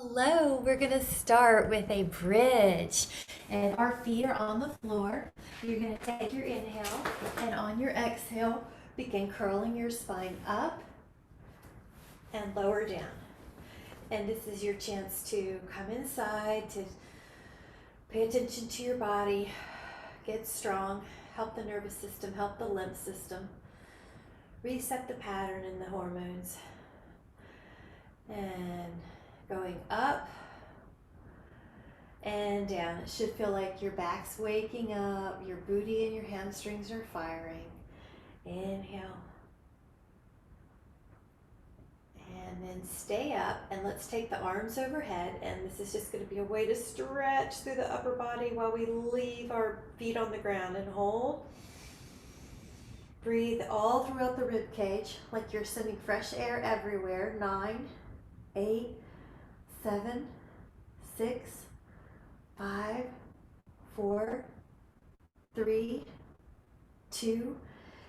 Hello, we're going to start with a bridge and our feet are on the floor. You're going to take your inhale and on your exhale, begin curling your spine up and lower down. And this is your chance to come inside, to pay attention to your body, get strong, help the nervous system, help the lymph system, reset the pattern in the hormones. And going up and down. It should feel like your back's waking up, your booty and your hamstrings are firing. Inhale. And then stay up, and let's take the arms overhead, and this is just going to be a way to stretch through the upper body while we leave our feet on the ground and hold. Breathe all throughout the rib cage like you're sending fresh air everywhere. 9, 8, 7, 6, 5, 4, 3, 2.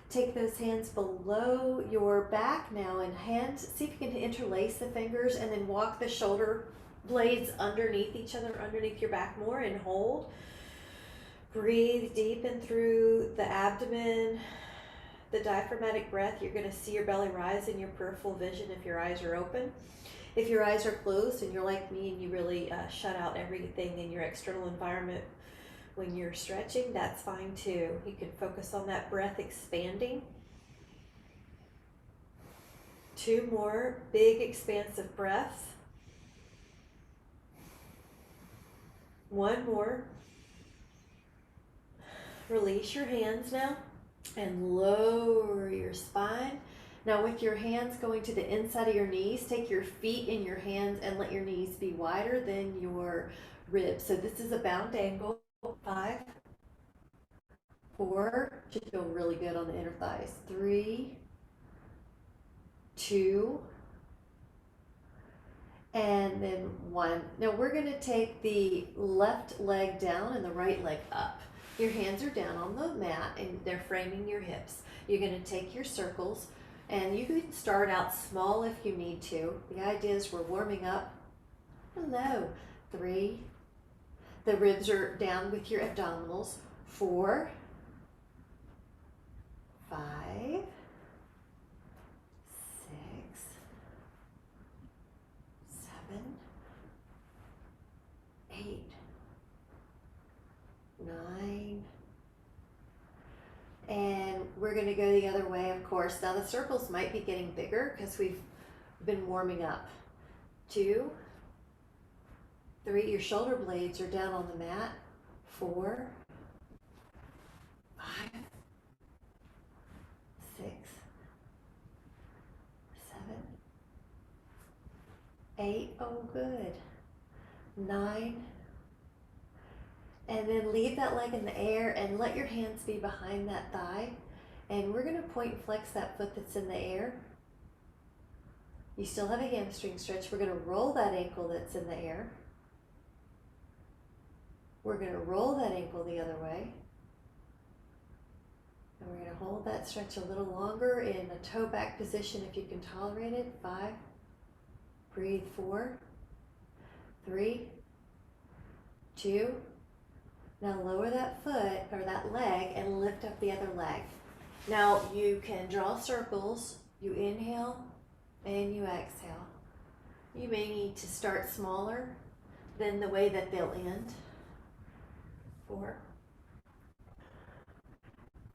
Take those hands below your back now and see if you can interlace the fingers and then walk the shoulder blades underneath each other, underneath your back more, and hold. Breathe deep in through the abdomen, the diaphragmatic breath. You're going to see your belly rise in your peripheral vision if your eyes are open. If your eyes are closed and you're like me and you really shut out everything in your external environment when you're stretching, that's fine too. You can focus on that breath expanding. 2 more big expansive breaths. 1 more. Release your hands now and lower your spine. Now with your hands going to the inside of your knees, take your feet in your hands and let your knees be wider than your ribs. So this is a bound angle. 5, 4, should feel really good on the inner thighs. 3, 2, and then 1. Now we're going to take the left leg down and the right leg up. Your hands are down on the mat and they're framing your hips. You're going to take your circles. And you can start out small if you need to. The idea is we're warming up. Hello. 3. The ribs are down with your abdominals. 4. 5. 6. 7. 8. 9. And we're going to go the other way, of course. Now the circles might be getting bigger because we've been warming up. 2, 3, your shoulder blades are down on the mat. 4, 5, 6, 7, 8, oh good. 9, and then leave that leg in the air and let your hands be behind that thigh. And we're going to point and flex that foot that's in the air. You still have a hamstring stretch. We're going to roll that ankle that's in the air. We're going to roll that ankle the other way. And we're going to hold that stretch a little longer in a toe back position if you can tolerate it. 5. Breathe. 4, 3, 2. Now lower that foot or that leg and lift up the other leg. Now you can draw circles. You inhale and you exhale. You may need to start smaller than the way that they'll end. 4,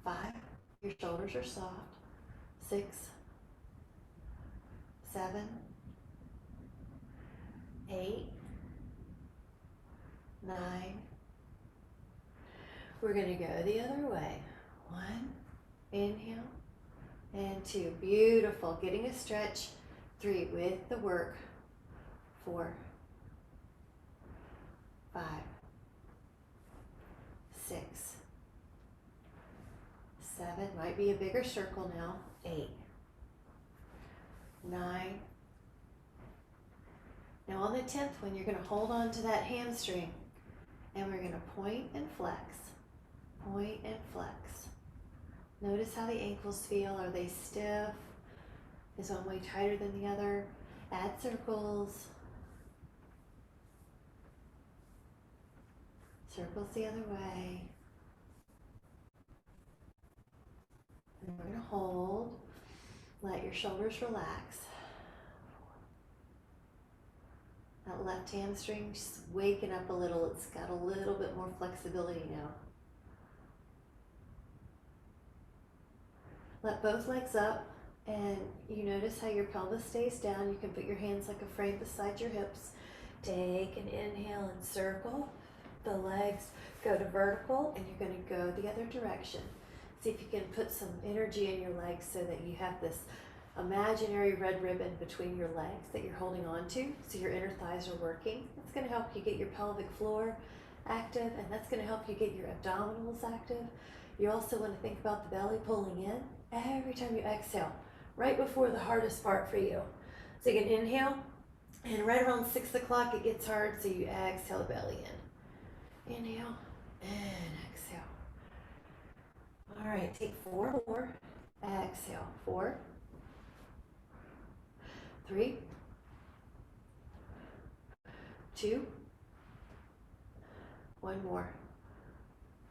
5, your shoulders are soft. 6, 7, 8, 9. We're going to go the other way. 1, inhale, and 2. Beautiful. Getting a stretch. 3, with the work. 4, 5, 6, 7. Might be a bigger circle now. 8, 9. Now on the 10th one, you're going to hold on to that hamstring, and we're going to point and flex. Point and flex. Notice how the ankles feel. Are they stiff? Is one way tighter than the other? Add circles. Circles the other way. And we're going to hold. Let your shoulders relax. That left hamstring's waking up a little. It's got a little bit more flexibility now. Let both legs up, and you notice how your pelvis stays down. You can put your hands like a frame beside your hips. Take an inhale and circle. The legs go to vertical, and you're going to go the other direction. See if you can put some energy in your legs so that you have this imaginary red ribbon between your legs that you're holding on to, so your inner thighs are working. That's going to help you get your pelvic floor active, and that's going to help you get your abdominals active. You also want to think about the belly pulling in every time you exhale, right before the hardest part for you. So you can inhale, and right around 6 o'clock it gets hard, so you exhale the belly in. Inhale and exhale. All right, take 4 more. Exhale. 4, 3, 2, 1 more.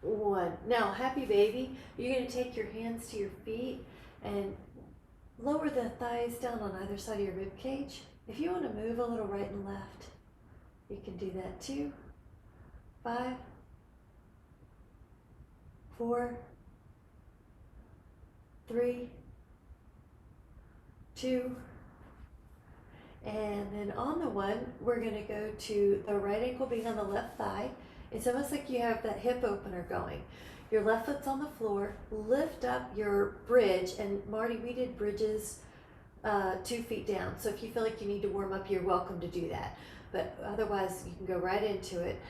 1. Now, happy baby, you're going to take your hands to your feet and lower the thighs down on either side of your rib cage. If you want to move a little right and left, you can do that too. 5, 4, 3, 2, and then on the 1, we're going to go to the right ankle being on the left thigh. It's almost like you have that hip opener going. Your left foot's on the floor. Lift up your bridge, and Marty, we did bridges 2 feet down. So if you feel like you need to warm up, you're welcome to do that. But otherwise, you can go right into it.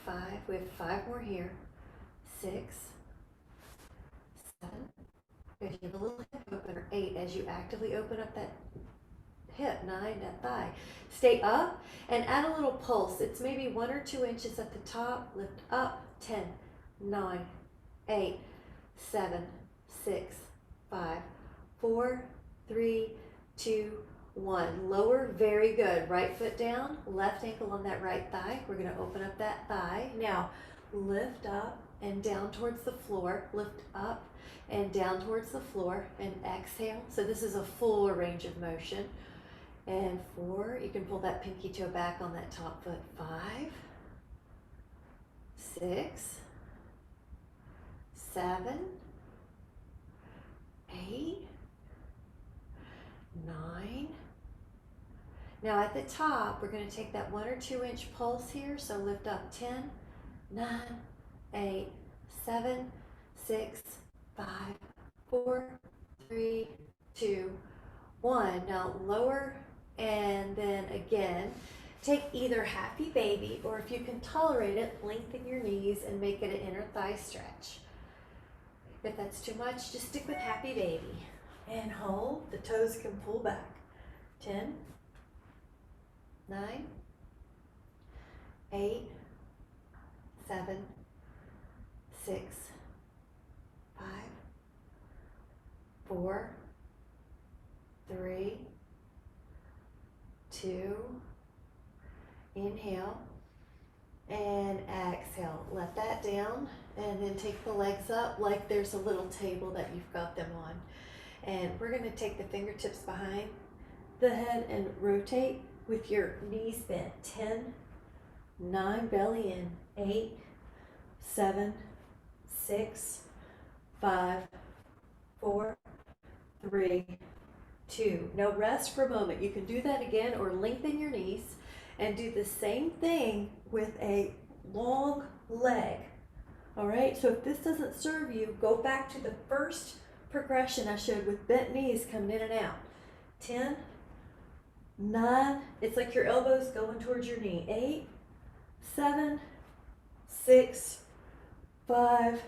5, we have 5 more here. 6, 7, if you have a little hip opener. 8, as you actively open up that hip. 9, that thigh. Stay up and add a little pulse. It's maybe 1 or 2 inches at the top. Lift up. 10, 9, 8, 7, 6, 5, 4, 3, 2, 1. Lower. Very good. Right foot down. Left ankle on that right thigh. We're going to open up that thigh. Now lift up and down towards the floor. Lift up and down towards the floor, and exhale. So this is a full range of motion. And 4, you can pull that pinky toe back on that top foot. 5, 6, 7, 8, 9. Now at the top, we're going to take that 1 or 2 inch pulse here. So lift up. 10, 9, 8, 7, 6, 5, 4, 3, 2, 1. Now lower, and then again, take either happy baby, or if you can tolerate it, lengthen your knees and make it an inner thigh stretch. If that's too much, just stick with happy baby. And hold. The toes can pull back. 10, 9, 8, 7, 6, 5, 4, 3, 2, inhale, and exhale. Let that down, and then take the legs up like there's a little table that you've got them on. And we're going to take the fingertips behind the head and rotate with your knees bent. 10, 9, belly in. 8, 7, 6, 5, 4, 3, 2. Now rest for a moment. You can do that again, or lengthen your knees and do the same thing with a long leg. All right, so if this doesn't serve you, go back to the first progression I showed with bent knees coming in and out. 10, 9, it's like your elbows going towards your knee. 8, 7, 6, 5,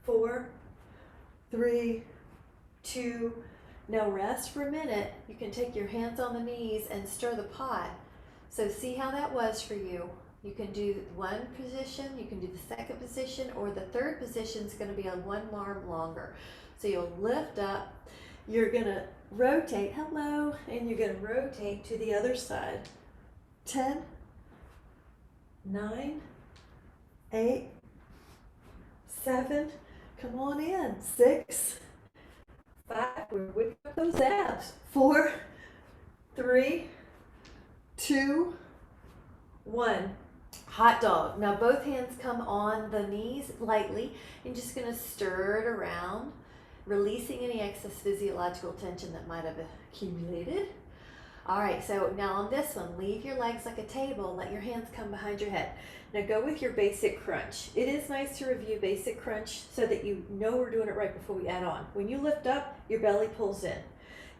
4, 3, 2. Now rest for a minute. You can take your hands on the knees and stir the pot. So see how that was for you. You can do one position, you can do the second position, or the third position is going to be on one arm longer. So you'll lift up, you're going to rotate, hello, and you're going to rotate to the other side. 10, 9, 8, 7, come on in, 6, 5, we're whipping up those abs, 4, 3, 2, 1. Hot dog. Now both hands come on the knees lightly. You're just going to stir it around, releasing any excess physiological tension that might have accumulated. All right, so now on this one, leave your legs like a table, let your hands come behind your head. Now go with your basic crunch. It is nice to review basic crunch so that you know we're doing it right before we add on. When you lift up, your belly pulls in.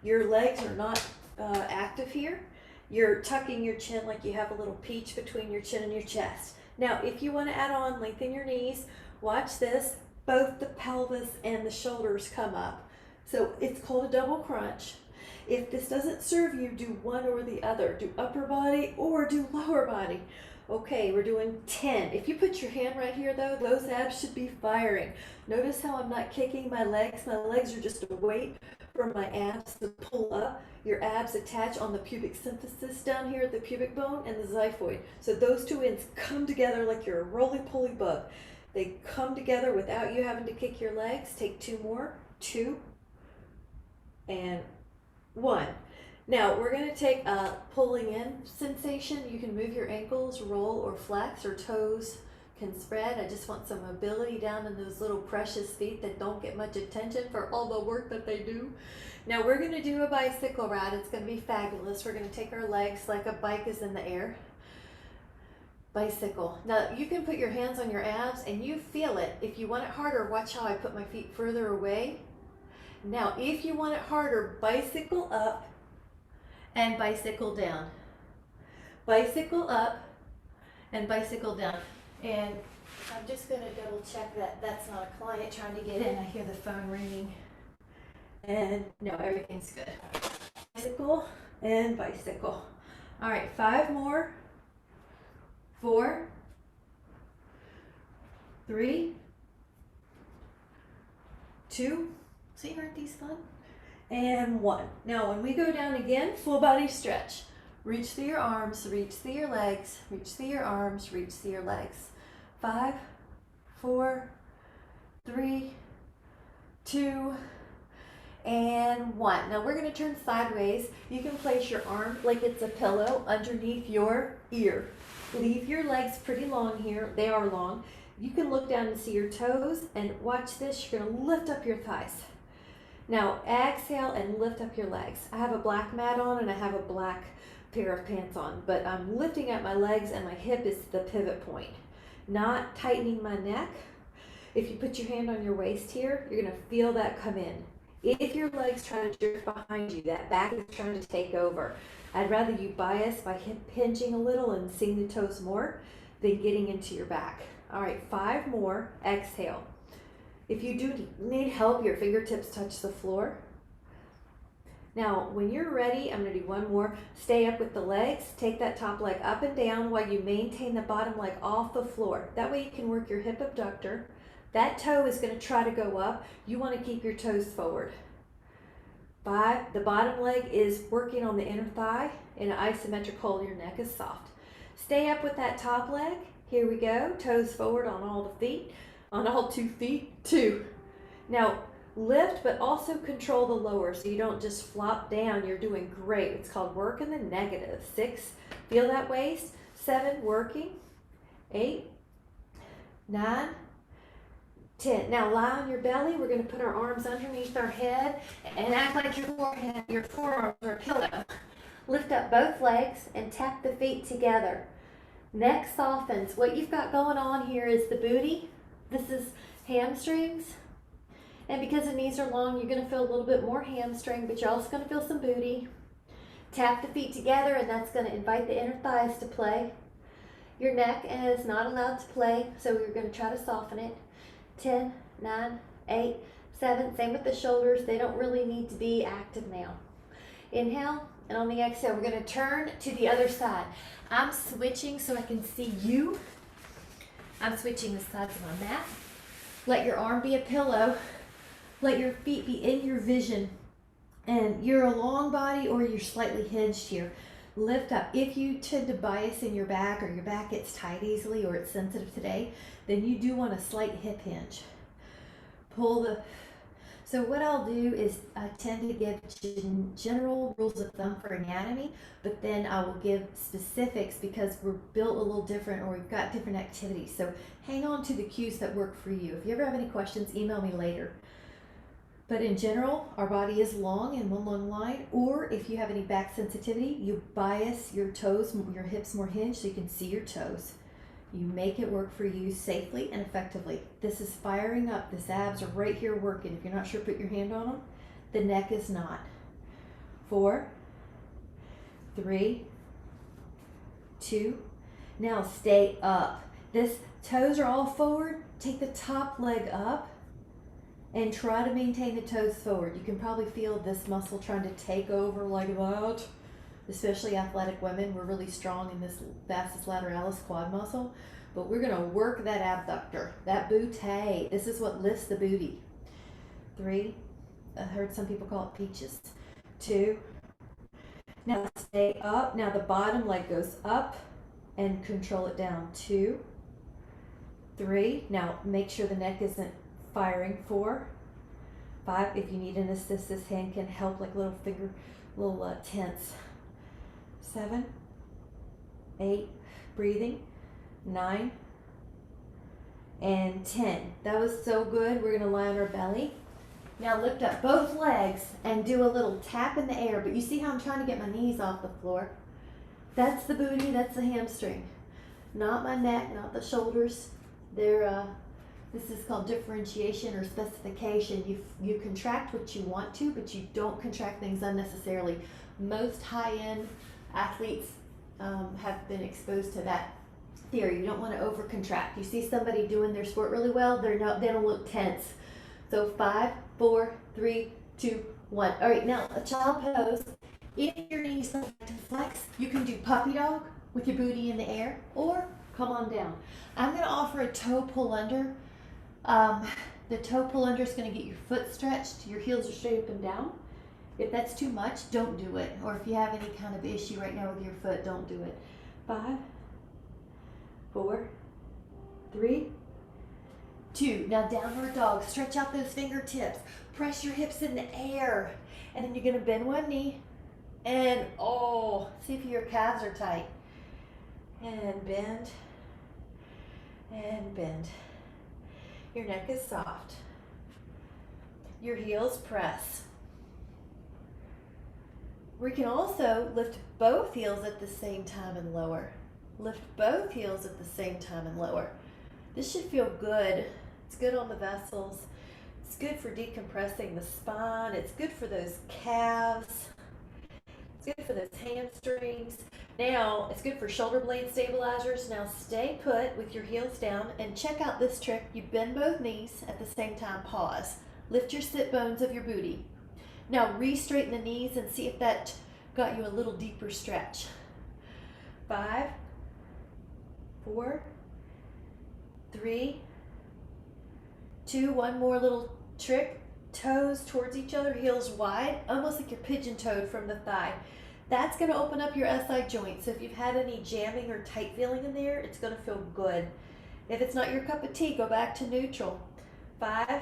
Your legs are not active here. You're tucking your chin like you have a little peach between your chin and your chest. Now, if you want to add on, lengthen your knees. Watch this. Both the pelvis and the shoulders come up. So it's called a double crunch. If this doesn't serve you, do one or the other. Do upper body or do lower body. Okay, we're doing 10. If you put your hand right here though, those abs should be firing. Notice how I'm not kicking my legs. My legs are just a weight for my abs to pull up. Your abs attach on the pubic symphysis down here at the pubic bone and the xiphoid. So those two ends come together like you're a roly-poly bug. They come together without you having to kick your legs. Take 2 more. 2 and 1. Now we're going to take a pulling in sensation. You can move your ankles, roll or flex, or toes can spread. I just want some mobility down in those little precious feet that don't get much attention for all the work that they do. Now we're going to do a bicycle ride. It's going to be fabulous. We're going to take our legs like a bike is in the air. Bicycle. Now you can put your hands on your abs and you feel it. If you want it harder, watch how I put my feet further away. Now if you want it harder, bicycle up and bicycle down. Bicycle up and bicycle down. And I'm just going to double check that that's not a client trying to get in. I hear the phone ringing. And no, everything's good. Bicycle and bicycle. All right, 5 more. 4, 3, 2, see, aren't these fun? And 1. Now when we go down again, full body stretch. Reach through your arms, reach through your legs, reach through your arms, reach through your legs. 5, 4, 3, 2, and 1. Now we're going to turn sideways. You can place your arm like it's a pillow underneath your ear. Leave your legs pretty long here. They are long. You can look down and see your toes, and watch this. You're going to lift up your thighs. Now exhale and lift up your legs. I have a black mat on and I have a black pair of pants on, but I'm lifting up my legs and my hip is the pivot point, not tightening my neck. If you put your hand on your waist here, you're going to feel that come in. If your legs try to jerk behind you, that back is trying to take over. I'd rather you bias by hip hinging a little and seeing the toes more than getting into your back. All right, 5 more. Exhale. If you do need help, your fingertips touch the floor. Now, when you're ready, I'm going to do 1 more. Stay up with the legs. Take that top leg up and down while you maintain the bottom leg off the floor. That way you can work your hip abductor. That toe is going to try to go up. You want to keep your toes forward. 5, the bottom leg is working on the inner thigh. In an isometric hold, your neck is soft. Stay up with that top leg. Here we go. Toes forward on all the feet. On all 2 feet. 2. Now, lift, but also control the lower so you don't just flop down. You're doing great. It's called work in the negative. 6, feel that waist. 7, working. 8, 9, 10. Now lie on your belly. We're going to put our arms underneath our head and act like your forearms are a pillow. Lift up both legs and tap the feet together. Neck softens. What you've got going on here is the booty. This is hamstrings. And because the knees are long, you're going to feel a little bit more hamstring, but you're also going to feel some booty. Tap the feet together, and that's going to invite the inner thighs to play. Your neck is not allowed to play, so we're going to try to soften it. 10, 9, 8, 7. Same with the shoulders. They don't really need to be active now. Inhale, and on the exhale, we're going to turn to the other side. I'm switching so I can see you. I'm switching the sides of my mat. Let your arm be a pillow. Let your feet be in your vision. And you're a long body or you're slightly hinged here. Lift up. If you tend to bias in your back, or your back gets tight easily, or it's sensitive today, then you do want a slight hip hinge. Pull the, so what I'll do is I tend to give general rules of thumb for anatomy, but then I will give specifics because we're built a little different, or we've got different activities. So hang on to the cues that work for you. If you ever have any questions, email me later. But in general, our body is long in one long line, or if you have any back sensitivity, you bias your toes, your hips more hinged so you can see your toes. You make it work for you safely and effectively. This is firing up. The abs are right here working. If you're not sure, put your hand on them. The neck is not. 4, 3, 2. Now stay up. This toes are all forward. Take the top leg up and try to maintain the toes forward. You can probably feel this muscle trying to take over like that. Especially athletic women, we're really strong in this vastus lateralis quad muscle, but we're gonna work that abductor, that butte. This is what lifts the booty. 3, I heard some people call it peaches. 2, now stay up. Now the bottom leg goes up and control it down. 2, 3, now make sure the neck isn't firing. 4, 5, if you need an assist, this hand can help, like little finger, little tense. 7, 8, breathing, 9, and 10. That was so good. We're gonna lie on our belly. Now lift up both legs and do a little tap in the air, but you see how I'm trying to get my knees off the floor? That's the booty, that's the hamstring. Not my neck, not the shoulders. This is called differentiation or specification. You contract what you want to, but you don't contract things unnecessarily. Most high-end athletes have been exposed to that theory. You don't want to over contract. You see somebody doing their sport really well, they don't look tense. So 5, 4, 3, 2, 1. All right, now a child pose. If your knees don't like to flex, you can do puppy dog with your booty in the air, or come on down. I'm going to offer a toe pull under. The toe pull under is going to get your foot stretched. Your heels are straight up and down. If that's too much, don't do it. Or if you have any kind of issue right now with your foot, don't do it. 5, 4, 3, 2. Now downward dog. Stretch out those fingertips. Press your hips in the air. And then you're going to bend one knee. And see if your calves are tight. And bend. And bend. Your neck is soft. Your heels press. We can also lift both heels at the same time and lower. Lift both heels at the same time and lower. This should feel good. It's good on the vessels. It's good for decompressing the spine. It's good for those calves. It's good for those hamstrings. Now, it's good for shoulder blade stabilizers. Now stay put with your heels down and check out this trick. You bend both knees at the same time. Pause. Lift your sit bones of your booty. Now re-straighten the knees and see if that got you a little deeper stretch. 5, 4, 3, 2, one more little trick. Toes towards each other, heels wide, almost like you're pigeon-toed from the thigh. That's going to open up your SI joint. So if you've had any jamming or tight feeling in there, it's going to feel good. If it's not your cup of tea, go back to neutral. 5.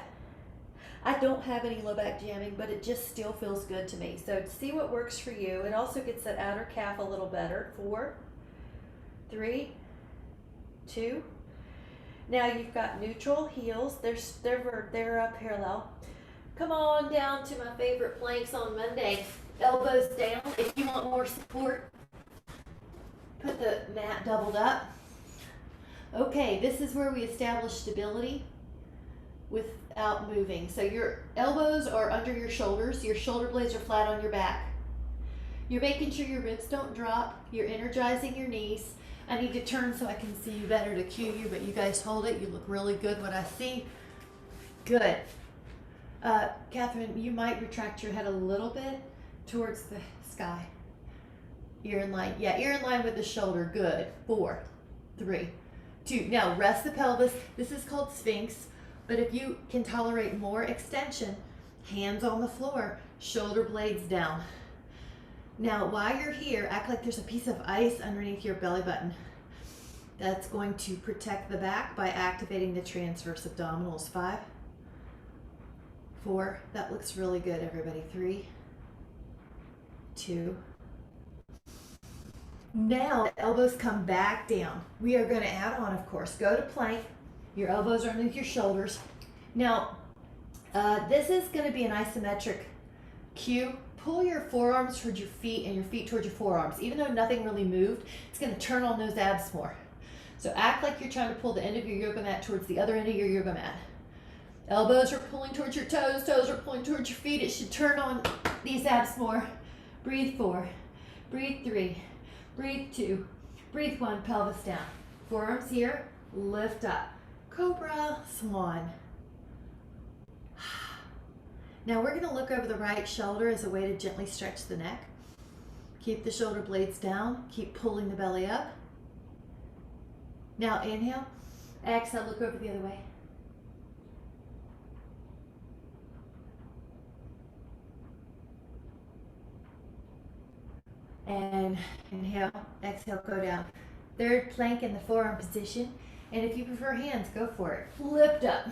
I don't have any low back jamming, but it just still feels good to me. So see what works for you. It also gets that outer calf a little better. 4, 3, 2. Now you've got neutral heels. They're parallel. Come on down to my favorite planks on Monday. Elbows down. If you want more support, put the mat doubled up. Okay, this is where we establish stability without moving. So your elbows are under your shoulders. Your shoulder blades are flat on your back. You're making sure your ribs don't drop. You're energizing your knees. I need to turn so I can see you better to cue you, but you guys hold it. You look really good when I see. Good. Catherine, you might retract your head a little bit towards the sky. Ear in line. Yeah, ear in line with the shoulder. Good. 4, 3, 2. Now rest the pelvis. This is called Sphinx, but if you can tolerate more extension, hands on the floor, shoulder blades down. Now, while you're here, act like there's a piece of ice underneath your belly button. That's going to protect the back by activating the transverse abdominals. 5, 4, that looks really good, everybody. 3, 2. Now, the elbows come back down. We are going to add on, of course, go to plank. Your elbows are underneath your shoulders. Now, this is going to be an isometric cue. Pull your forearms towards your feet and your feet towards your forearms. Even though nothing really moved, it's going to turn on those abs more. So act like you're trying to pull the end of your yoga mat towards the other end of your yoga mat. Elbows are pulling towards your toes, toes are pulling towards your feet. It should turn on these abs more. Breathe 4, breathe 3, breathe 2, breathe 1, pelvis down. Forearms here, lift up. Cobra, swan. Now we're going to look over the right shoulder as a way to gently stretch the neck. Keep the shoulder blades down. Keep pulling the belly up. Now inhale. Exhale, look over the other way. And inhale, exhale, go down. Third plank in the forearm position. And if you prefer hands, go for it. Lift up.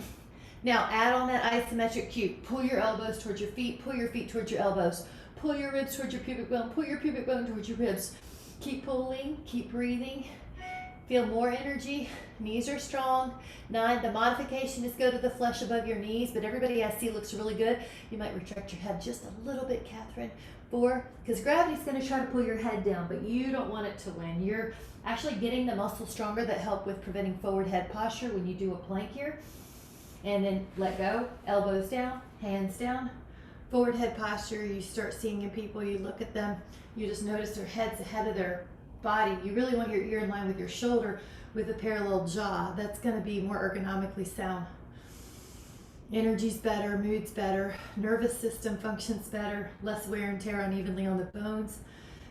Now add on that isometric cue. Pull your elbows towards your feet. Pull your feet towards your elbows. Pull your ribs towards your pubic bone. Pull your pubic bone towards your ribs. Keep pulling. Keep breathing. Feel more energy. Knees are strong. 9, the modification is go to the flesh above your knees, but everybody I see looks really good. You might retract your head just a little bit, Catherine. 4, because gravity's going to try to pull your head down, but you don't want it to win. You're actually getting the muscles stronger that help with preventing forward head posture when you do a plank here. And then let go, elbows down, hands down. Forward head posture, you start seeing in people, you look at them, you just notice their head's ahead of their body. You really want your ear in line with your shoulder with a parallel jaw. That's going to be more ergonomically sound. Energy's better, mood's better, nervous system functions better, less wear and tear unevenly on the bones.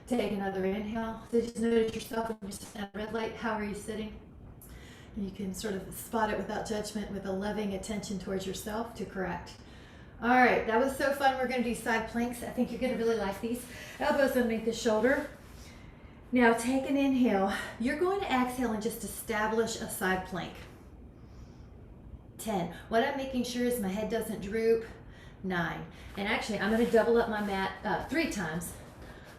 Take another inhale. So just notice yourself when you're sitting at a red light. How are you sitting? And you can sort of spot it without judgment with a loving attention towards yourself to correct. All right, that was so fun. We're going to do side planks. I think you're going to really like these. Elbows underneath the shoulder. Now take an inhale. You're going to exhale and just establish a side plank. 10. What I'm making sure is my head doesn't droop. 9. And actually, I'm going to double up my mat 3 times.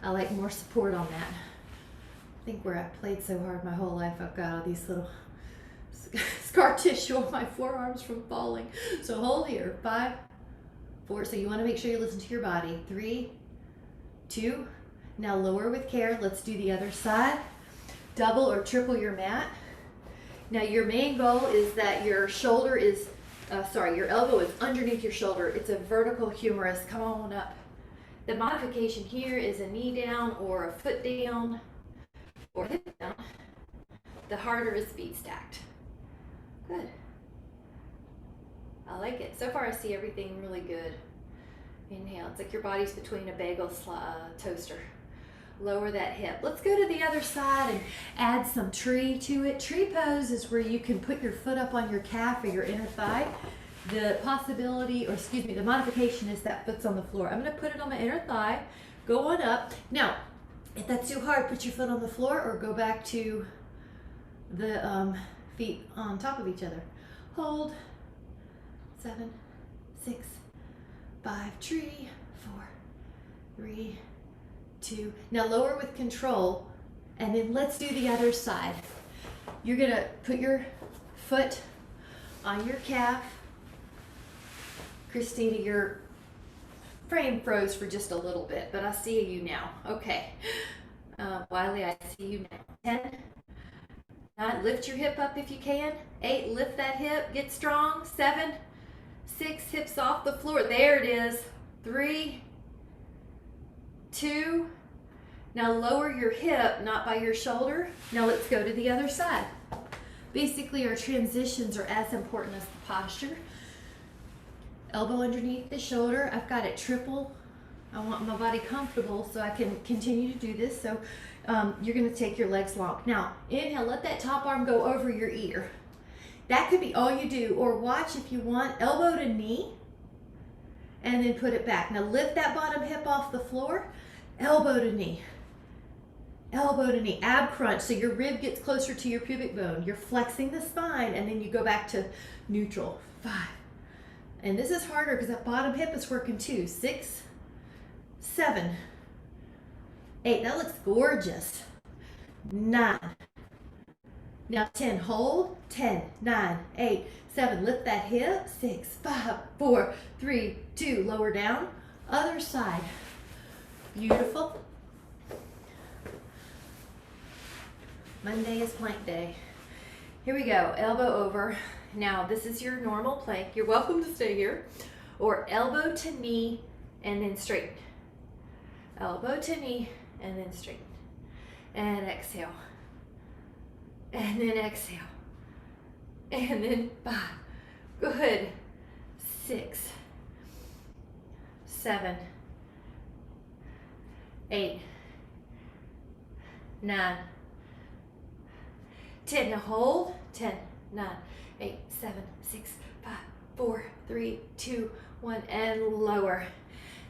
I like more support on that. I think where I've played so hard my whole life, I've got all these little scar tissue on my forearms from falling. So hold here. 5, 4. So you want to make sure you listen to your body. 3, 2. Now lower with care. Let's do the other side. Double or triple your mat. Now your main goal is that your shoulder is, your elbow is underneath your shoulder. It's a vertical humerus. Come on up. The modification here is a knee down or a foot down or hip down. The harder is feet stacked. Good. I like it. So far I see everything really good. Inhale. It's like your body's between a bagel toaster. Lower that hip. Let's go to the other side and add some tree to it. Tree pose is where you can put your foot up on your calf or your inner thigh. The possibility, or excuse me, the modification is that foot's on the floor. I'm going to put it on my inner thigh. Go on up. Now, if that's too hard, put your foot on the floor or go back to the feet on top of each other. Hold. 7, 6, 5, tree, 4, 3, 2. Now lower with control, and then let's do the other side. You're gonna put your foot on your calf. Christina, your frame froze for just a little bit, but I see you now. Okay. Wiley, I see you now. 10. 9, lift your hip up if you can. 8, lift that hip, get strong. 7, 6, hips off the floor. There it is. 3, 2. Now lower your hip, not by your shoulder. Now let's go to the other side. Basically, our transitions are as important as the posture. Elbow underneath the shoulder. I've got it triple. I want my body comfortable so I can continue to do this. So you're going to take your legs long. Now, inhale, let that top arm go over your ear. That could be all you do, or watch if you want, elbow to knee, and then put it back. Now lift that bottom hip off the floor. elbow to knee, elbow to knee, ab crunch, so your rib gets closer to your pubic bone. You're flexing the spine, and then you go back to neutral. 5. And this is harder because that bottom hip is working too. 6, 7, 8. That looks gorgeous. 9. Now 10. Hold. 10, 9, 8, 7. Lift that hip. 6, 5, 4, 3, 2. Lower down. Other side. Beautiful. Monday is plank day. Here we go. Elbow over. Now this is your normal plank. You're welcome to stay here. Or elbow to knee and then straighten. Elbow to knee and then straighten. And exhale. And then exhale. And then 5. Good. 6, 7, 8, 9, 10. Now hold. 10, 9, 8, 7, 6, 5, 4, 3, 2, 1, and lower.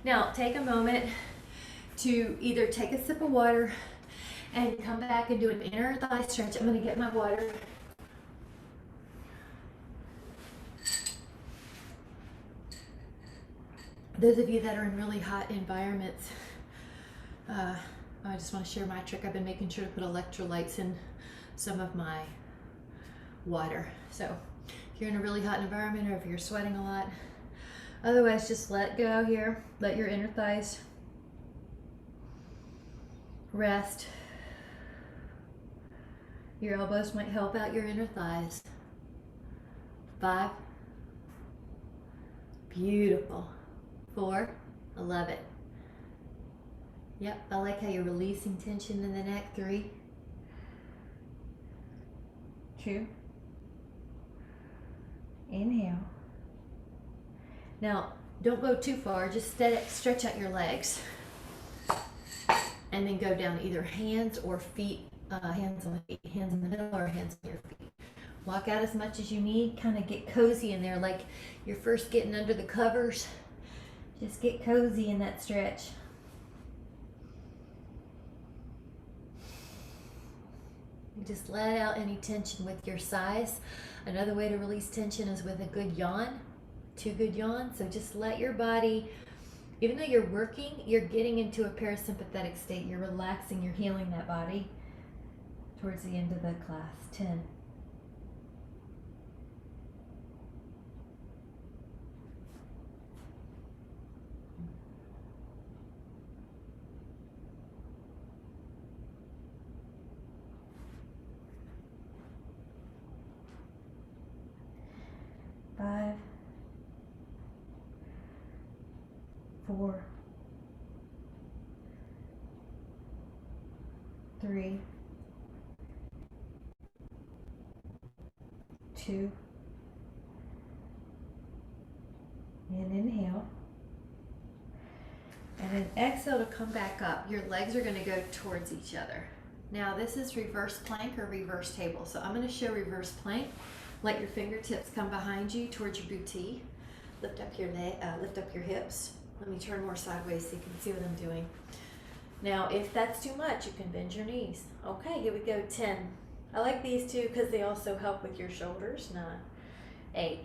Now take a moment to either take a sip of water and come back and do an inner thigh stretch. I'm going to get my water. Those of you that are in really hot environments, I just want to share my trick. I've been making sure to put electrolytes in some of my water. So if you're in a really hot environment or if you're sweating a lot, otherwise just let go here. Let your inner thighs rest. Your elbows might help out your inner thighs. 5. Beautiful. 4. I love it. Yep, I like how you're releasing tension in the neck. 3, 2. Inhale. Now, don't go too far. Just stretch out your legs. And then go down either hands or feet. Hands on the feet, hands in the middle, or hands on your feet. Walk out as much as you need. Kind of get cozy in there like you're first getting under the covers. Just get cozy in that stretch. Just let out any tension with your sighs. Another way to release tension is with a good yawn. 2 good yawns. So just let your body, even though you're working, you're getting into a parasympathetic state. You're relaxing, you're healing that body towards the end of the class. 10. 5, 4, 3, 2, and inhale. And then exhale to come back up. Your legs are going to go towards each other. Now this is reverse plank or reverse table. So I'm going to show reverse plank. Let your fingertips come behind you towards your booty. Lift up your lift up your hips. Let me turn more sideways so you can see what I'm doing. Now, if that's too much, you can bend your knees. Okay, here we go. 10. I like these two because they also help with your shoulders. 9, 8,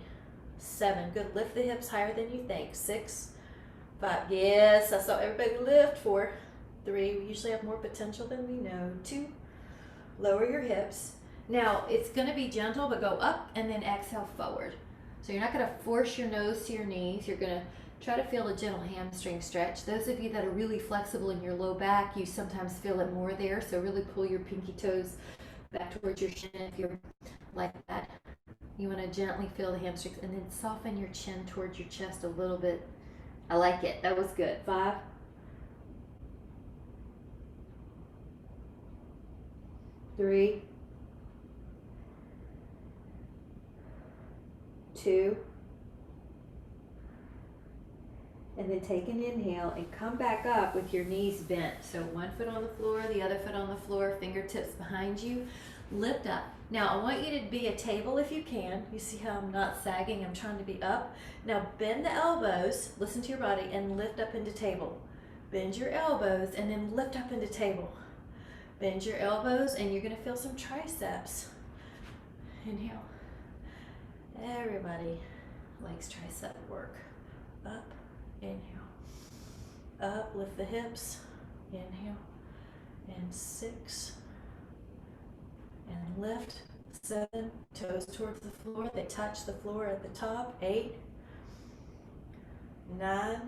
7. Good. Lift the hips higher than you think. 6, 5. Yes, I saw everybody lift. 4, 3. We usually have more potential than we know. 2. Lower your hips. Now, it's going to be gentle, but go up and then exhale forward. So you're not going to force your nose to your knees. You're going to try to feel a gentle hamstring stretch. Those of you that are really flexible in your low back, you sometimes feel it more there. So really pull your pinky toes back towards your chin if you're like that. You want to gently feel the hamstrings and then soften your chin towards your chest a little bit. I like it. That was good. 5, 3, 2, and then take an inhale and come back up with your knees bent. So one foot on the floor, the other foot on the floor, fingertips behind you. Lift up. Now I want you to be a table if you can. You see how I'm not sagging, I'm trying to be up. Now bend the elbows, listen to your body, and lift up into table. Bend your elbows and then lift up into table. Bend your elbows and you're gonna feel some triceps. Inhale. Everybody likes tricep work. Up, inhale. Up, lift the hips. Inhale. And 6. And lift. 7. Toes towards the floor. They touch the floor at the top. 8. 9.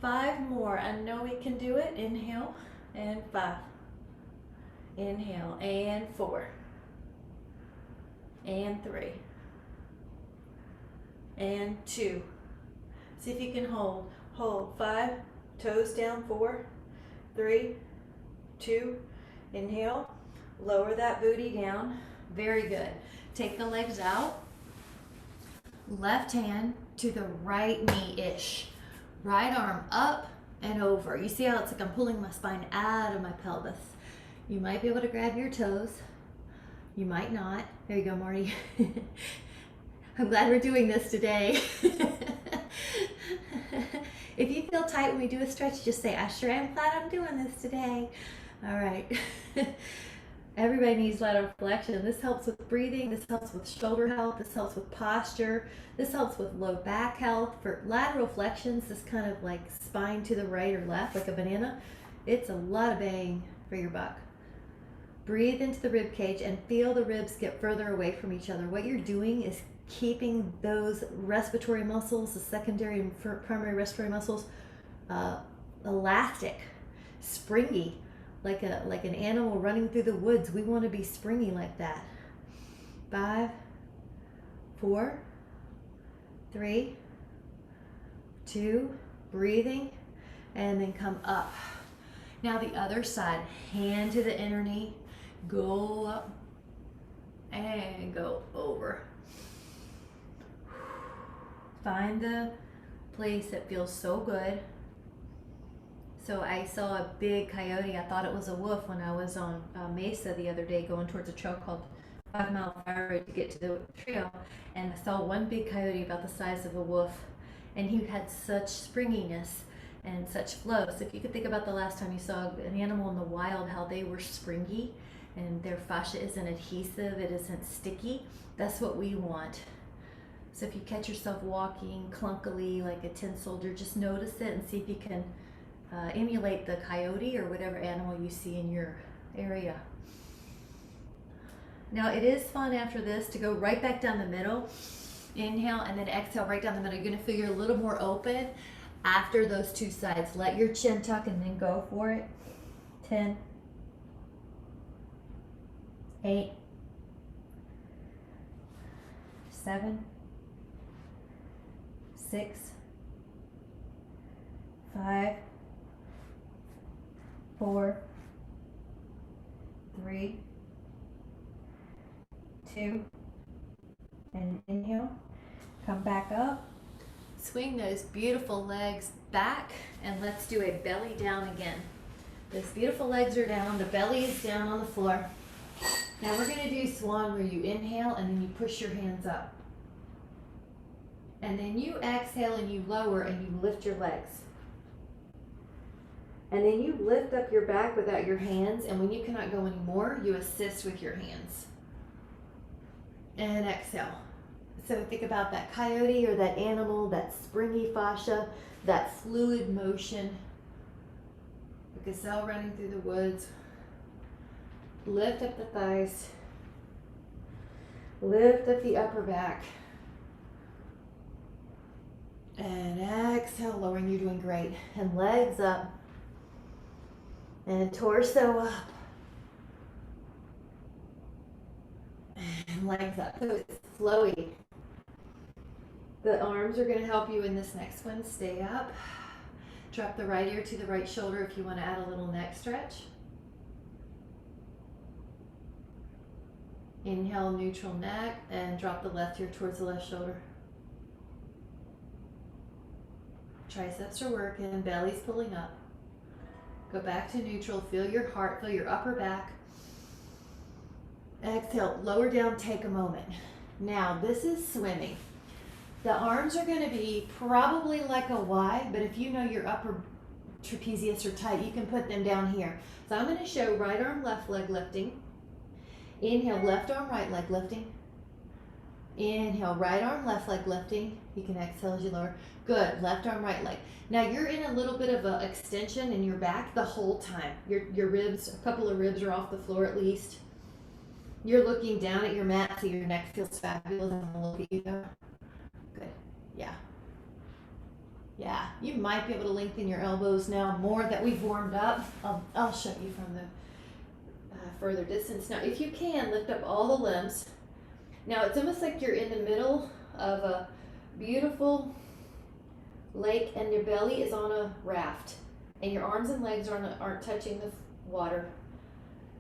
5 more. I know we can do it. Inhale. And 5. Inhale. And 4. And 3. And 2. See if you can hold. Hold. 5. Toes down. 4. 3. 2. Inhale. Lower that booty down. Very good. Take the legs out. Left hand to the right knee-ish. Right arm up and over. You see how it's like I'm pulling my spine out of my pelvis. You might be able to grab your toes. You might not. There you go, Marty. I'm glad we're doing this today. If you feel tight when we do a stretch, just say, I sure am glad I'm doing this today. All right. Everybody needs lateral flexion. This helps with breathing. This helps with shoulder health. This helps with posture. This helps with low back health. For lateral flexions, this kind of like spine to the right or left, like a banana, it's a lot of bang for your buck. Breathe into the rib cage and feel the ribs get further away from each other. What you're doing is keeping those respiratory muscles, the secondary and primary respiratory muscles, elastic, springy, like an animal running through the woods. We want to be springy like that. 5, 4, 3, 2, breathing, and then come up. Now the other side, hand to the inner knee, go up and go over. Find the place that feels so good. So I saw a big coyote. I thought it was a wolf when I was on Mesa the other day going towards a trail called 5 Mile Fire Road to get to the trail. And I saw one big coyote about the size of a wolf. And he had such springiness and such flow. So if you could think about the last time you saw an animal in the wild, how they were springy and their fascia isn't adhesive, it isn't sticky. That's what we want. So if you catch yourself walking clunkily like a tin soldier, just notice it and see if you can emulate the coyote or whatever animal you see in your area. Now it is fun after this to go right back down the middle. Inhale and then exhale right down the middle. You're going to feel you're a little more open after those two sides. Let your chin tuck and then go for it. 10, 8, 7, 6, 5, 4, 3, 2, and inhale. Come back up. Swing those beautiful legs back and let's do a belly down again. Those beautiful legs are down, the belly is down on the floor. Now we're going to do swan where you inhale and then you push your hands up. And then you exhale and you lower and you lift your legs. And then you lift up your back without your hands, and when you cannot go anymore, you assist with your hands. And exhale. So think about that coyote or that animal, that springy fascia, that fluid motion. The gazelle running through the woods. Lift up the thighs. Lift up the upper back. And exhale, lowering, you're doing great. And legs up. And torso up. And legs up. So it's flowy. The arms are going to help you in this next one. Stay up. Drop the right ear to the right shoulder if you want to add a little neck stretch. Inhale, neutral neck, and drop the left ear towards the left shoulder. Triceps are working, belly's pulling up. Go back to neutral, feel your heart, feel your upper back. Exhale, lower down, take a moment. Now, this is swimming. The arms are going to be probably like a Y, but if you know your upper trapezius are tight, you can put them down here. So I'm going to show right arm, left leg lifting. Inhale, left arm, right leg lifting. Inhale, right arm, left leg lifting. You can exhale as you lower. Good, left arm, right leg. Now you're in a little bit of an extension in your back the whole time. Your ribs, a couple of ribs are off the floor at least. You're looking down at your mat so your neck feels fabulous. I'm gonna look at you though. Good, yeah. Yeah, you might be able to lengthen your elbows now more that we've warmed up. I'll show you from the further distance. Now if you can, lift up all the limbs. Now it's almost like you're in the middle of a beautiful lake and your belly is on a raft and your arms and legs aren't touching the water.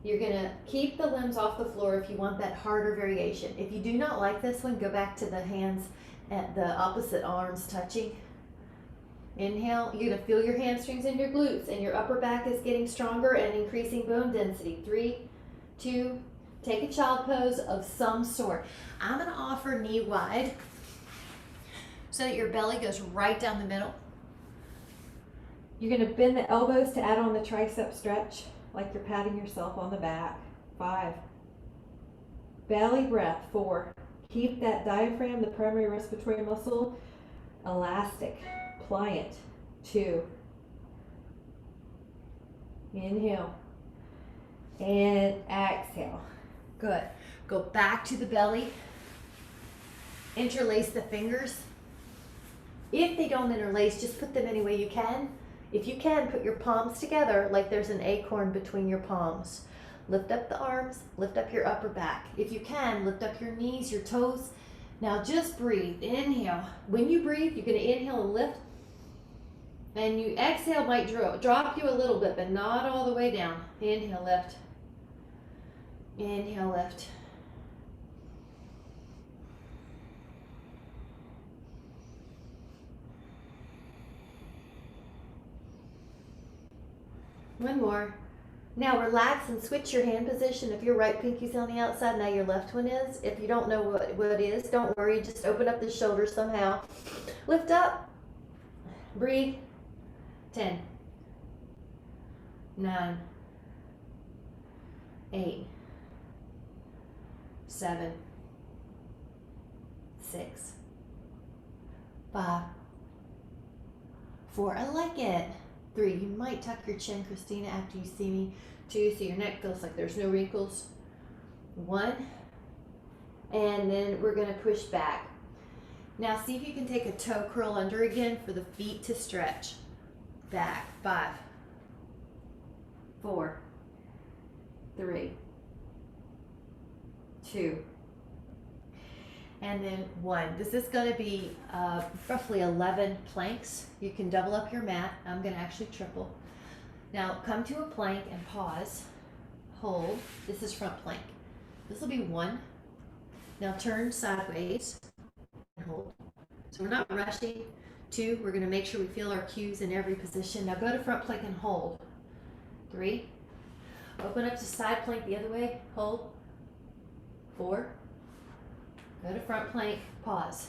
You're gonna keep the limbs off the floor if you want that harder variation. If you do not like this one, go back to the hands at the opposite arms touching. Inhale, you're gonna feel your hamstrings and your glutes and your upper back is getting stronger and increasing bone density. 3, 2, take a child pose of some sort. I'm gonna offer knee wide so that your belly goes right down the middle. You're gonna bend the elbows to add on the tricep stretch, like you're patting yourself on the back. 5. Belly breath. 4. Keep that diaphragm, the primary respiratory muscle, elastic, pliant. 2. Inhale and exhale. Good. Go back to the belly. Interlace the fingers. If they don't interlace, just put them any way you can. If you can, put your palms together like there's an acorn between your palms. Lift up the arms, lift up your upper back. If you can, lift up your knees, your toes. Now just breathe. Inhale. When you breathe, you're going to inhale and lift. And you exhale might drop you a little bit, but not all the way down. Inhale, lift. Inhale, lift. One more. Now relax and switch your hand position. If your right pinky's on the outside, now your left one is. If you don't know what it is, don't worry. Just open up the shoulders somehow. Lift up. Breathe. 10. 9. 8. 7. 6. 5. 4. I like it. 3. You might tuck your chin, Christina, after you see me. 2. So your neck feels like there's no wrinkles. 1. And then we're going to push back. Now see if you can take a toe curl under again for the feet to stretch. Back. 5. 4. 3. 2. And then 1. This is going to be roughly 11 planks. You can double up your mat. I'm going to actually triple. Now come to a plank and pause. Hold. This is front plank. This will be 1. Now turn sideways and hold. So we're not rushing. 2. We're going to make sure we feel our cues in every position. Now go to front plank and hold. 3. Open up to side plank the other way. Hold. 4. Go to front plank, pause.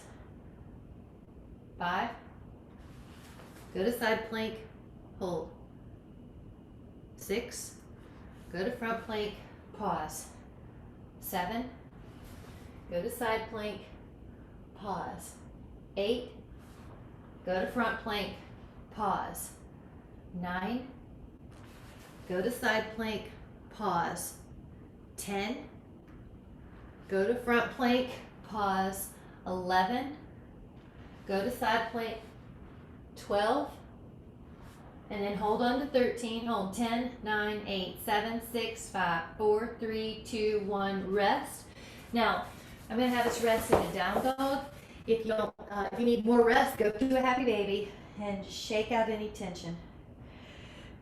5. Go to side plank, hold. 6. Go to front plank, pause. 7. Go to side plank, pause. 8. Go to front plank, pause. 9. Go to side plank, pause. 10. Go to front plank, pause. 11. Go to side plank. 12. And then hold on to 13. Hold 10, 9, 8, 7, 6, 5, 4, 3, 2, 1. Rest. Now, I'm going to have us rest in a down dog. If you need more rest, go to a happy baby and just shake out any tension.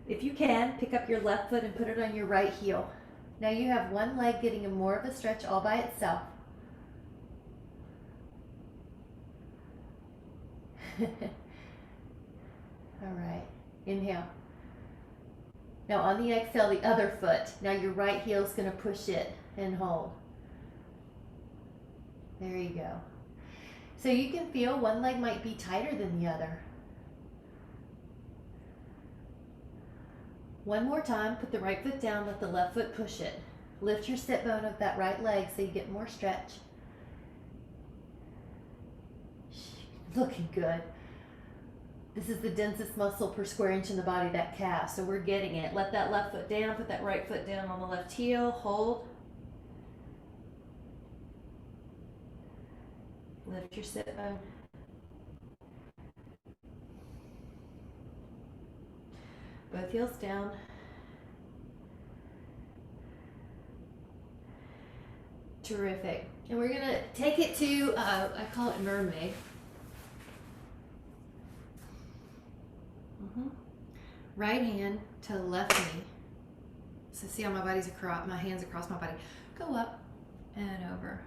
If you can, pick up your left foot and put it on your right heel. Now you have one leg getting a more of a stretch all by itself. All right, inhale. Now on the exhale, the other foot. Now your right heel is going to push it and hold. There you go. So you can feel one leg might be tighter than the other. One more time, put the right foot down, let the left foot push it. Lift your sit bone of that right leg so you get more stretch. Looking good. This is the densest muscle per square inch in the body, that calf, so we're getting it. Let that left foot down, put that right foot down on the left heel, hold. Lift your sit bone. Both heels down. Terrific. And we're gonna take it to, I call it mermaid. Right hand to left knee. So see how my body's across, my hands across my body. Go up and over.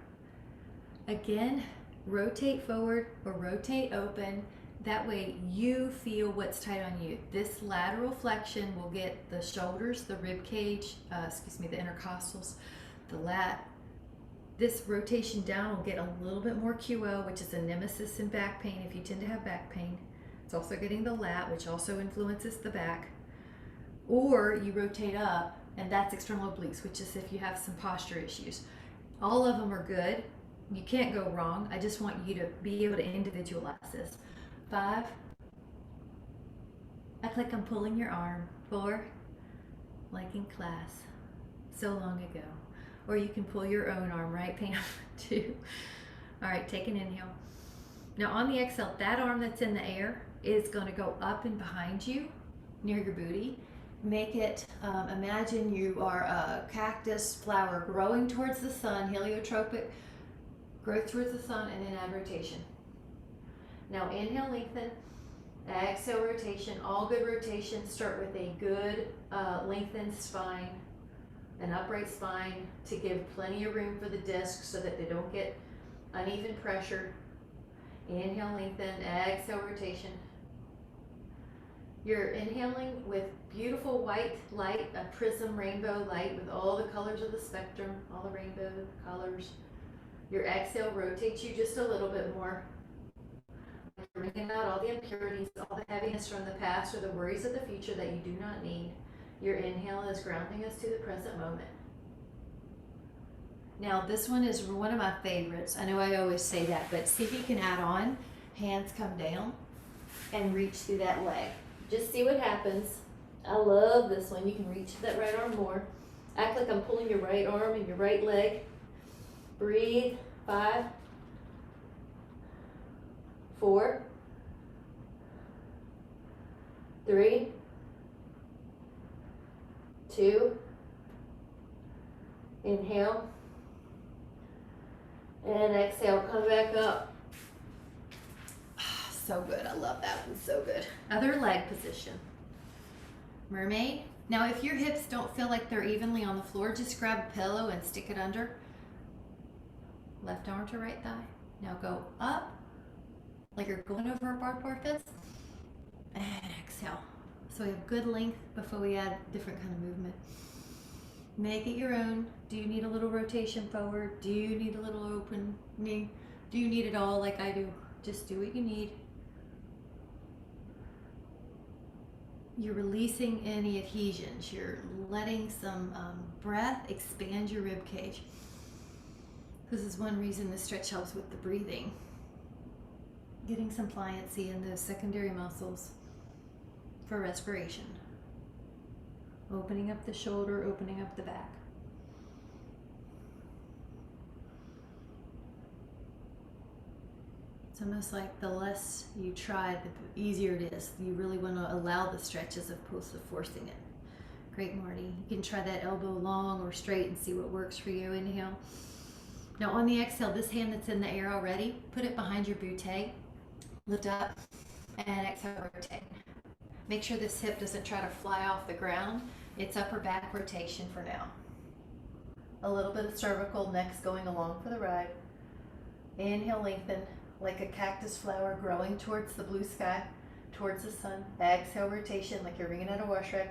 Again, rotate forward or rotate open. That way you feel what's tight on you. This lateral flexion will get the shoulders, the rib cage, the intercostals, the lat. This rotation down will get a little bit more QO, which is a nemesis in back pain if you tend to have back pain. It's also getting the lat, which also influences the back. Or you rotate up, and that's external obliques, which is if you have some posture issues. All of them are good. You can't go wrong. I just want you to be able to individualize this. 5. Act like I'm pulling your arm. 4. Like in class, so long ago. Or you can pull your own arm, right, Pam? 2. All right, take an inhale. Now on the exhale, that arm that's in the air is going to go up and behind you, near your booty. Make it, imagine you are a cactus flower growing towards the sun, heliotropic, growth towards the sun, and then add rotation. Now inhale, lengthen, exhale, rotation. All good rotations start with a good lengthened spine, an upright spine to give plenty of room for the discs so that they don't get uneven pressure. Inhale, lengthen, exhale, rotation. You're inhaling with beautiful white light, a prism rainbow light with all the colors of the spectrum, all the rainbow colors. Your exhale rotates you just a little bit more. You're bringing out all the impurities, all the heaviness from the past or the worries of the future that you do not need. Your inhale is grounding us to the present moment. Now this one is one of my favorites. I know I always say that, but see if you can add on. Hands come down and reach through that leg. Just see what happens. I love this one. You can reach that right arm more. Act like I'm pulling your right arm and your right leg. Breathe. 5, 4, 3, 2, inhale, and exhale, come back up. So good, I love that one, so good. Other leg position. Mermaid. Now if your hips don't feel like they're evenly on the floor, just grab a pillow and stick it under. Left arm to right thigh. Now go up, like you're going over a barbed wire fence, and exhale. So we have good length before we add different kind of movement. Make it your own. Do you need a little rotation forward? Do you need a little opening? Do you need it all like I do? Just do what you need. You're releasing any adhesions. You're letting some breath expand your rib cage. This is one reason this stretch helps with the breathing. Getting some pliancy in those secondary muscles for respiration. Opening up the shoulder, opening up the back. It's almost like the less you try, the easier it is. You really want to allow the stretch as opposed to forcing it. Great, Marty. You can try that elbow long or straight and see what works for you. Inhale. Now on the exhale, this hand that's in the air already, put it behind your butte. Lift up and exhale, rotate. Make sure this hip doesn't try to fly off the ground. It's upper back rotation for now. A little bit of cervical, neck's going along for the ride. Inhale, lengthen like a cactus flower growing towards the blue sky, towards the sun. Exhale, rotation like you're wringing out a wash rag.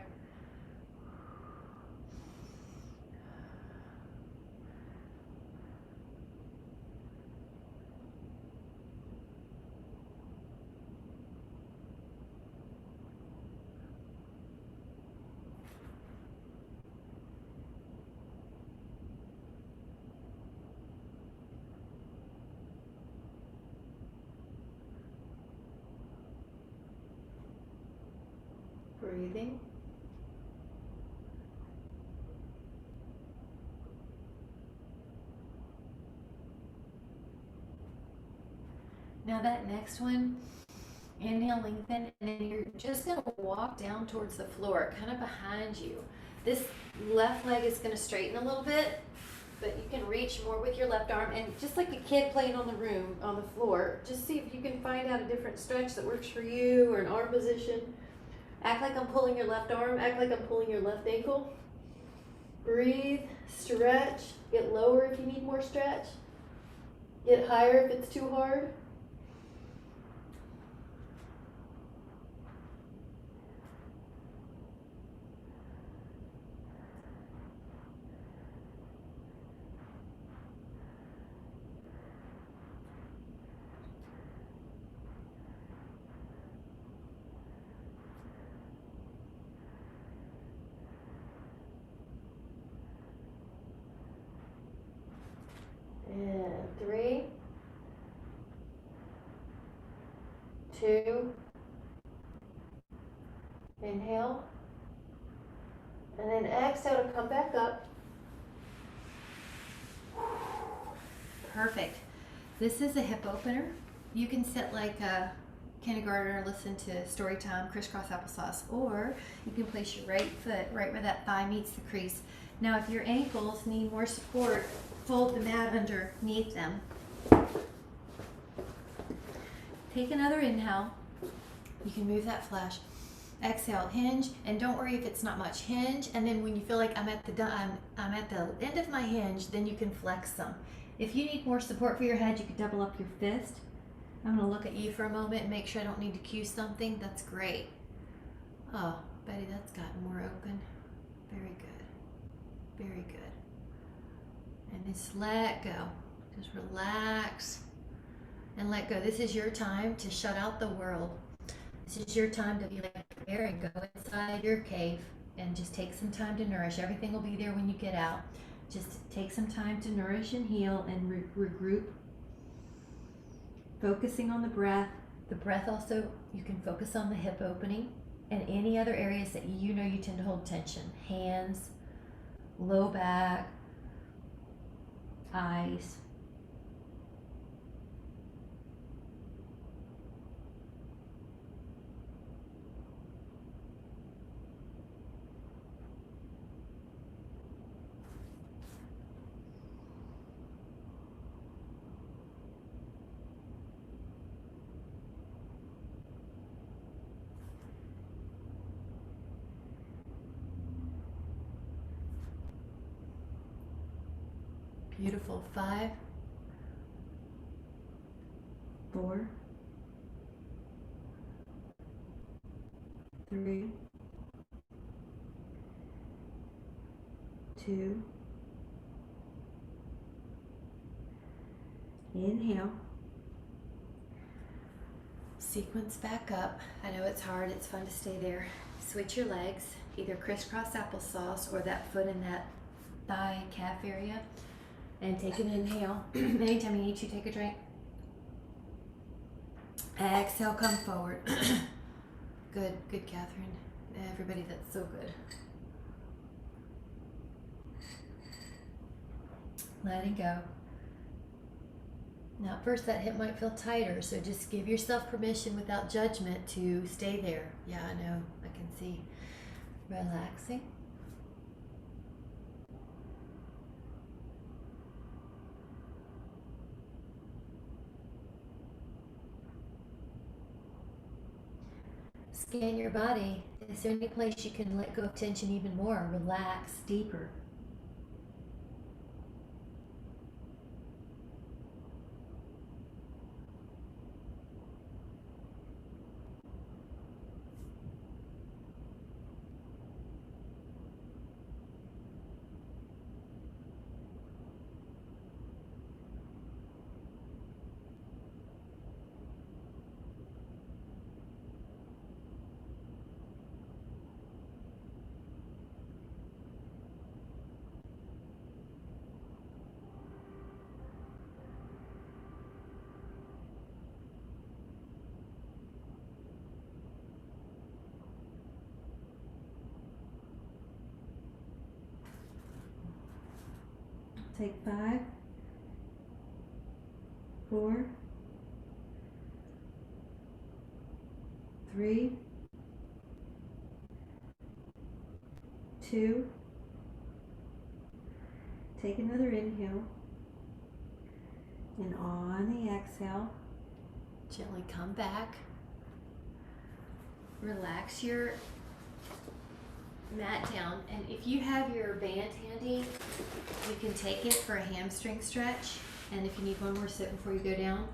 breathing. Now that next one, inhale, lengthen, and then you're just going to walk down towards the floor, kind of behind you. This left leg is going to straighten a little bit, but you can reach more with your left arm. And just like a kid playing on the floor, just see if you can find out a different stretch that works for you, or an arm position. Act like I'm pulling your left arm. Act like I'm pulling your left ankle. Breathe, stretch, get lower if you need more stretch. Get higher if it's too hard. And 3, 2, inhale, and then exhale to come back up. Perfect. This is a hip opener. You can sit like a kindergartner, listen to story time, crisscross applesauce, or you can place your right foot right where that thigh meets the crease. Now, if your ankles need more support, fold the mat underneath them. Take another inhale. You can move that flash. Exhale, hinge, and don't worry if it's not much. Hinge, and then when you feel like I'm at the end of my hinge, then you can flex some. If you need more support for your head, you can double up your fist. I'm going to look at you for a moment and make sure I don't need to cue something. That's great. Oh, Betty, that's gotten more open. Very good. Very good. And just let go. Just relax and let go. This is your time to shut out the world. This is your time to be like Erin, go inside your cave and just take some time to nourish. Everything will be there when you get out. Just take some time to nourish and heal and regroup. Focusing on the breath. The breath also, you can focus on the hip opening and any other areas that you know you tend to hold tension. Hands, low back, eyes. Beautiful. 5, 4, 3, 2, inhale. Sequence back up. I know it's hard, it's fun to stay there. Switch your legs, either crisscross applesauce or that foot in that thigh calf area. And take an inhale. Anytime you need to, take a drink. Exhale, come forward. Good, good, Catherine. Everybody, that's so good. Letting go. Now, at first that hip might feel tighter, so just give yourself permission without judgment to stay there. Yeah, I know, I can see. Relaxing. Scan your body. Is there any place you can let go of tension even more? Relax deeper. take 5, 4, 3, 2. Take another inhale. And on the exhale, gently come back. Relax your mat down, and if you have your band handy, you can take it for a hamstring stretch. And if you need one more sit before you go down,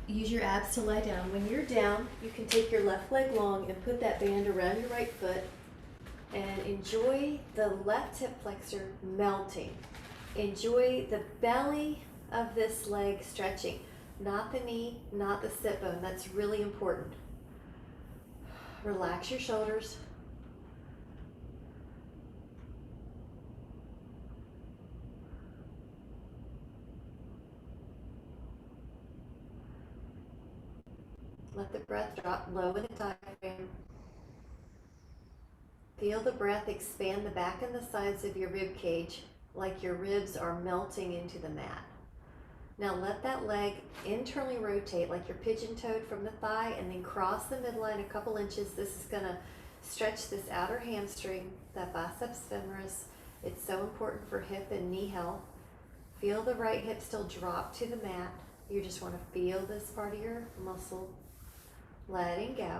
use your abs to lie down. When you're down, you can take your left leg long and put that band around your right foot and enjoy the left hip flexor melting. Enjoy the belly of this leg stretching, not the knee, not the sit bone. That's really important. Relax your shoulders. Let the breath drop low in the diaphragm. Feel the breath expand the back and the sides of your rib cage like your ribs are melting into the mat. Now let that leg internally rotate like you're pigeon-toed from the thigh and then cross the midline a couple inches. This is going to stretch this outer hamstring, that biceps femoris. It's so important for hip and knee health. Feel the right hip still drop to the mat. You just want to feel this part of your muscle letting go.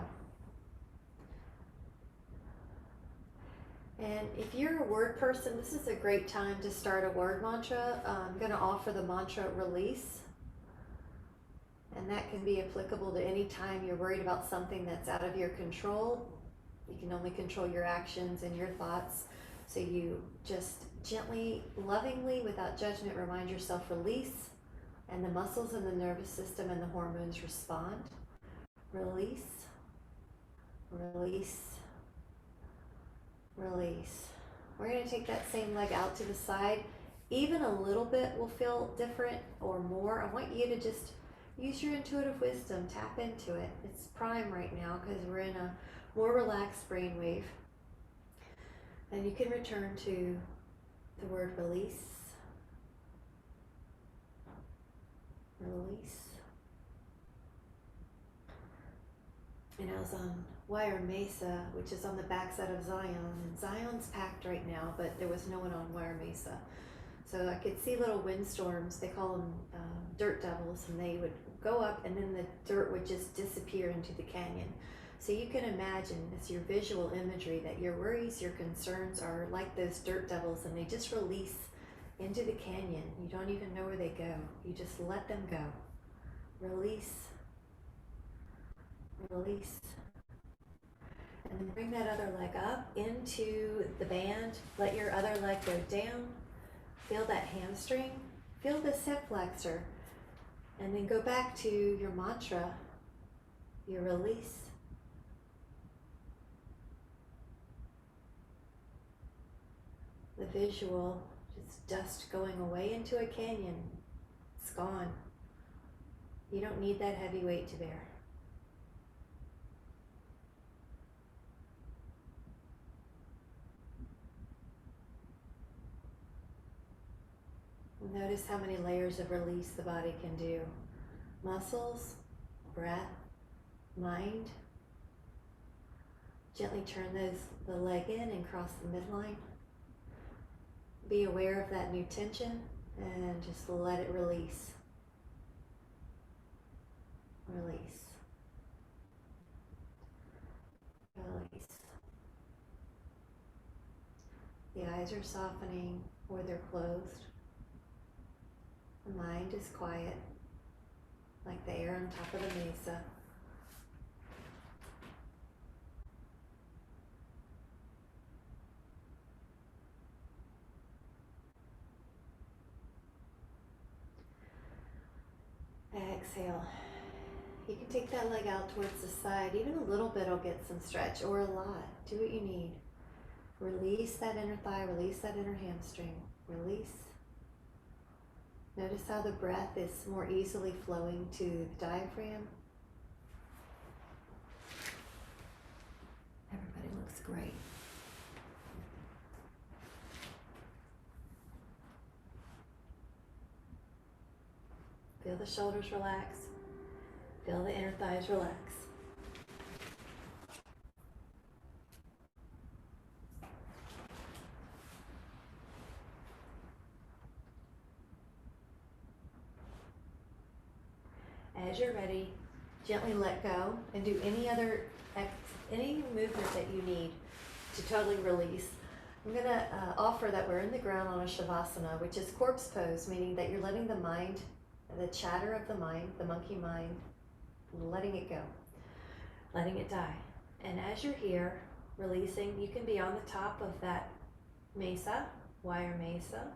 And if you're a word person, this is a great time to start a word mantra. I'm going to offer the mantra release. And that can be applicable to any time you're worried about something that's out of your control. You can only control your actions and your thoughts. So you just gently, lovingly, without judgment, remind yourself release. And the muscles and the nervous system and the hormones respond. Release, release, release. We're going to take that same leg out to the side. Even a little bit will feel different or more. I want you to just use your intuitive wisdom. Tap into it. It's prime right now because we're in a more relaxed brainwave. And you can return to the word release. Release. And I was on Wire Mesa, which is on the backside of Zion, and Zion's packed right now, but there was no one on Wire Mesa. So I could see little windstorms, they call them dirt devils, and they would go up and then the dirt would just disappear into the canyon. So you can imagine, it's your visual imagery, that your worries, your concerns are like those dirt devils and they just release into the canyon. You don't even know where they go. You just let them go. Release. Release. And then bring that other leg up into the band. Let your other leg go down. Feel that hamstring. Feel this hip flexor. And then go back to your mantra, your release. The visual, just dust going away into a canyon. It's gone. You don't need that heavy weight to bear. Notice how many layers of release the body can do. Muscles, breath, mind. Gently turn the leg in and cross the midline. Be aware of that new tension and just let it release. Release. Release. The eyes are softening or they're closed. The mind is quiet, like the air on top of the mesa. Exhale. You can take that leg out towards the side. Even a little bit will get some stretch, or a lot. Do what you need. Release that inner thigh, release that inner hamstring. Release. Notice how the breath is more easily flowing to the diaphragm. Everybody looks great. the shoulders relax. Feel the inner thighs relax. As you're ready, gently let go and do any movement that you need to totally release. I'm going to offer that we're in the ground on a Shavasana, which is corpse pose, meaning that you're letting the mind, the chatter of the mind, the monkey mind, letting it go, letting it die. And as you're here, releasing, you can be on the top of that mesa, wire mesa,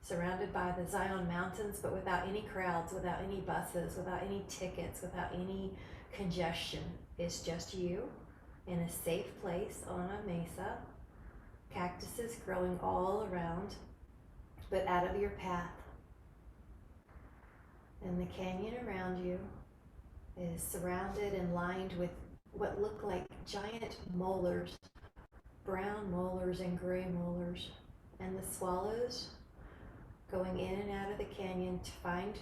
surrounded by the Zion Mountains, but without any crowds, without any buses, without any tickets, without any congestion. It's just you in a safe place on a mesa, cactuses growing all around, but out of your path. And the canyon around you is surrounded and lined with what look like giant molars, brown molars and gray molars, and the swallows going in and out of the canyon to find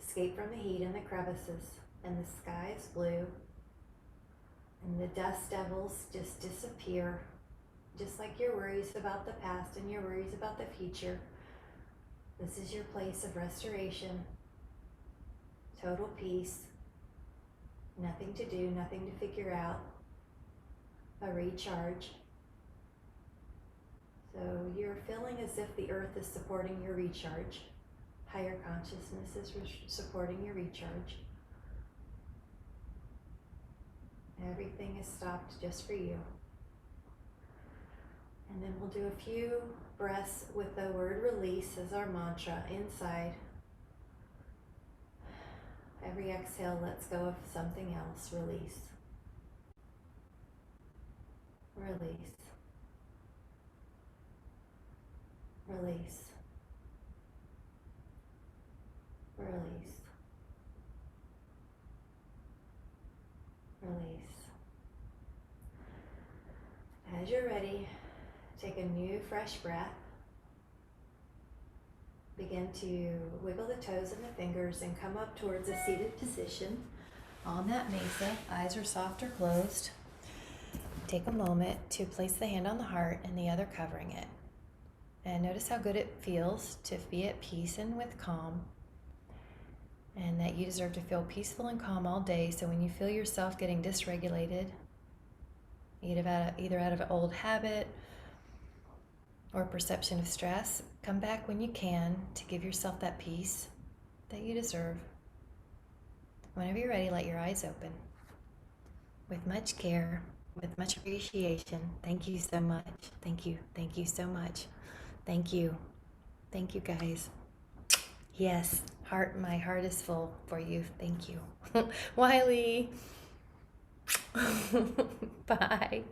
escape from the heat and the crevices, and the sky is blue, and the dust devils just disappear, just like your worries about the past and your worries about the future. This is your place of restoration, total peace, nothing to do, nothing to figure out, a recharge. So you're feeling as if the earth is supporting your recharge. Higher consciousness is supporting your recharge. Everything is stopped just for you. And then we'll do a few breaths with the word release as our mantra inside. Every exhale lets go of something else. Release. Release. Release. Release. Release. As you're ready, take a new fresh breath. Begin to wiggle the toes and the fingers and come up towards a seated position on that mesa. Eyes are soft or closed. Take a moment to place the hand on the heart and the other covering it. And notice how good it feels to be at peace and with calm. And that you deserve to feel peaceful and calm all day. So when you feel yourself getting dysregulated, either out of an old habit or perception of stress, come back when you can to give yourself that peace that you deserve. Whenever you're ready, let your eyes open. With much care, with much appreciation, thank you so much. Thank you. Thank you so much. Thank you. Thank you, guys. Yes, my heart is full for you. Thank you. Wiley. Bye.